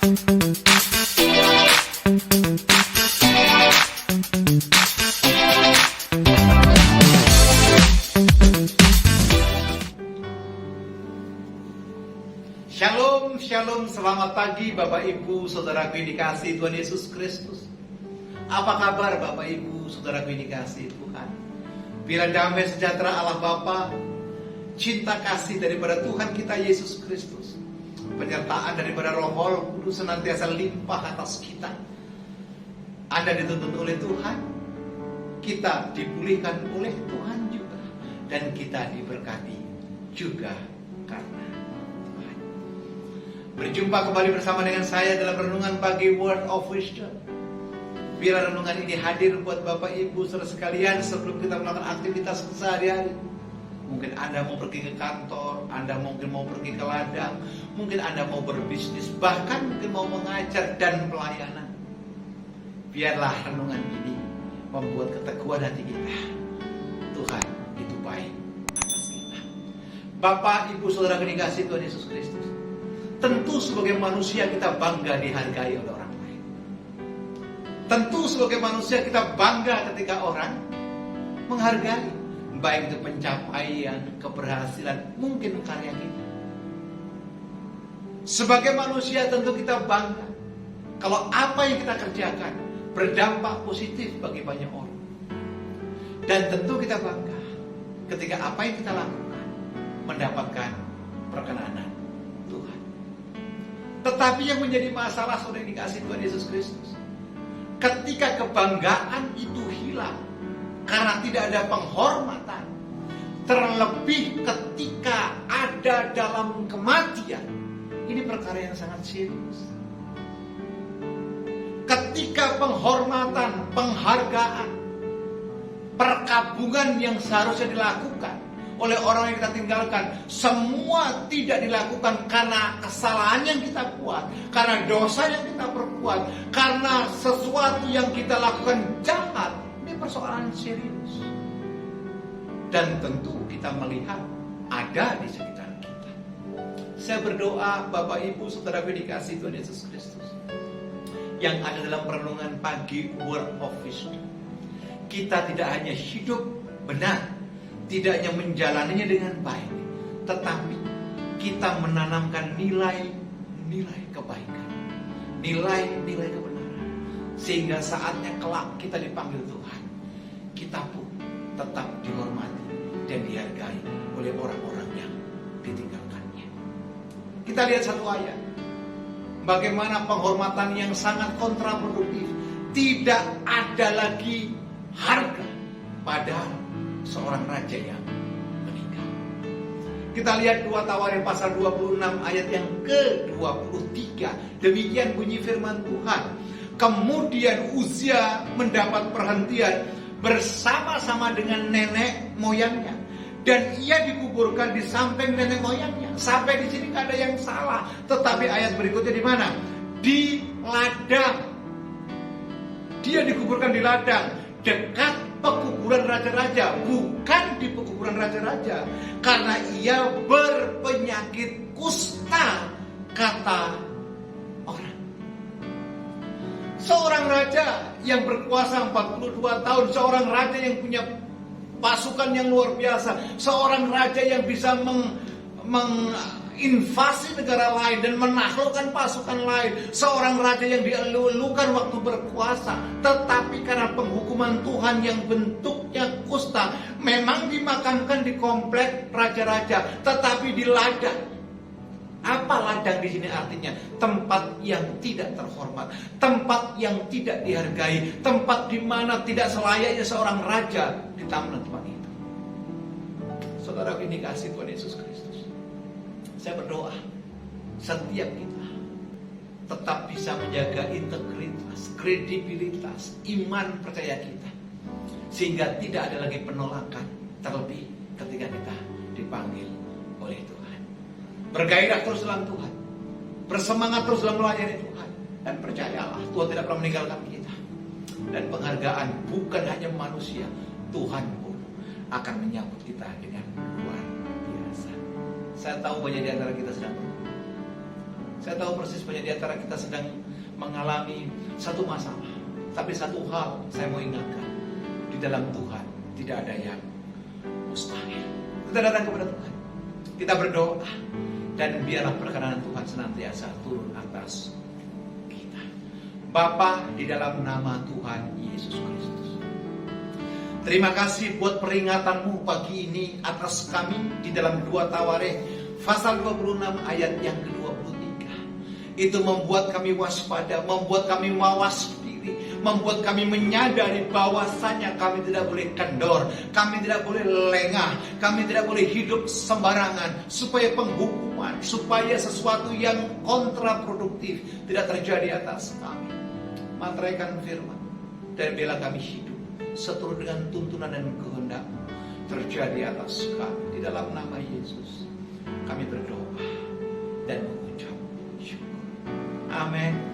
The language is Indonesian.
Shalom, shalom, selamat pagi Bapak Ibu, Saudaraku yang dikasihi Tuhan Yesus Kristus. Apa kabar Bapak Ibu, Saudaraku yang dikasihi Tuhan? Biar damai sejahtera Allah Bapa, cinta kasih daripada Tuhan kita Yesus Kristus, penyertaan daripada Roh Kudus senantiasa limpah atas kita. Anda dituntun oleh Tuhan, kita dipulihkan oleh Tuhan juga, dan kita diberkati juga karena berjumpa kembali bersama dengan saya dalam renungan pagi Word of Wisdom. Biar renungan ini hadir buat Bapak Ibu saudara sekalian sebelum kita melakukan aktivitas sehari-hari. Mungkin Anda mau pergi ke kantor, Anda mungkin mau pergi ke ladang, mungkin Anda mau berbisnis, bahkan mungkin mau mengajar dan pelayanan. Biarlah renungan ini membuat keteguhan hati kita. Tuhan itu baik atas kita. Bapak Ibu saudara dikasihi Tuhan Yesus Kristus, tentu sebagai manusia kita bangga dihargai oleh orang lain. Tentu sebagai manusia kita bangga ketika orang menghargai, baik itu pencapaian, keberhasilan, mungkin karya kita. Sebagai manusia tentu kita bangga kalau apa yang kita kerjakan berdampak positif bagi banyak orang. Dan tentu kita bangga ketika apa yang kita lakukan mendapatkan perkenanan Tuhan. Tetapi yang menjadi masalah saudara yang dikasihi Tuhan Yesus Kristus, ketika kebanggaan itu hilang karena tidak ada penghormatan, terlebih ketika ada dalam kematian, ini perkara yang sangat serius. Ketika penghormatan, penghargaan, perkabungan yang seharusnya dilakukan oleh orang yang kita tinggalkan, semua tidak dilakukan karena kesalahan yang kita buat, karena dosa yang kita perbuat, karena sesuatu yang kita lakukan jahat. Ini persoalan serius. Dan tentu kita melihat ada di sekitar kita. Saya berdoa Bapak Ibu Saudara dikasihi Tuhan Yesus Kristus, yang ada dalam perenungan pagi Word of Wisdom, kita tidak hanya hidup benar, tidak hanya menjalaninya dengan baik, tetapi kita menanamkan nilai-nilai kebaikan, nilai-nilai kebenaran, sehingga saatnya kelak kita dipanggil Tuhan, kita pun tetap dihormati dan dihargai oleh orang-orang yang ditinggalkannya. Kita lihat satu ayat, bagaimana penghormatan yang sangat kontraproduktif, tidak ada lagi harga pada seorang raja yang meninggal. Kita lihat 2 Tawarin pasal 26 ayat yang ke-23. Demikian bunyi firman Tuhan. Kemudian Uzia mendapat perhentian bersama-sama dengan nenek moyangnya, dan ia dikuburkan di samping nenek moyangnya. Sampai di sini tidak ada yang salah. Tetapi ayat berikutnya di mana? Di ladang. Dia dikuburkan di ladang dekat pekuburan raja-raja, bukan di pekuburan raja-raja, karena ia berpenyakit kusta, kata orang. Seorang raja yang berkuasa 42 tahun, seorang raja yang punya pasukan yang luar biasa, seorang raja yang bisa menginvasi negara lain dan menaklukkan pasukan lain, seorang raja yang dielulukan waktu berkuasa, tetapi karena penghukuman Tuhan yang bentuknya kusta, memang dimakamkan di komplek raja-raja, tetapi di ladang. Apa ladang di sini artinya? Tempat yang tidak terhormat, tempat yang tidak dihargai, tempat di mana tidak selayaknya seorang raja ditaruh tempat itu. Saudara ini kasih Tuhan Yesus Kristus, saya berdoa setiap kita tetap bisa menjaga integritas, kredibilitas, iman percaya kita, sehingga tidak ada lagi penolakan, terlebih ketika kita dipanggil oleh Tuhan. Bergairah terus dalam Tuhan, bersemangat terus dalam melayani Tuhan, dan percayalah Tuhan tidak pernah meninggalkan kita. Dan penghargaan bukan hanya manusia, Tuhan pun akan menyambut kita dengan luar biasa. Saya tahu banyak di antara kita sedang bergumul. Saya tahu persis banyak di antara kita sedang mengalami satu masalah. Tapi satu hal saya mau ingatkan, di dalam Tuhan tidak ada yang mustahil. Kita datang kepada Tuhan, kita berdoa, dan biarlah perkenan Tuhan senantiasa turun atas kita. Bapa, di dalam nama Tuhan Yesus Kristus, terima kasih buat peringatanmu pagi ini atas kami di dalam 2 Tawarikh pasal 26 ayat yang ke-23. Itu membuat kami waspada, membuat kami mawas diri, membuat kami menyadari bahwasanya kami tidak boleh kendor, kami tidak boleh lengah, kami tidak boleh hidup sembarangan, supaya penghukuman, supaya sesuatu yang kontraproduktif tidak terjadi atas kami. Materaikan firman dan bela kami hidup seturut dengan tuntunan dan kehendak terjadi atas kami. Di dalam nama Yesus kami berdoa dan mengucap syukur. Amin.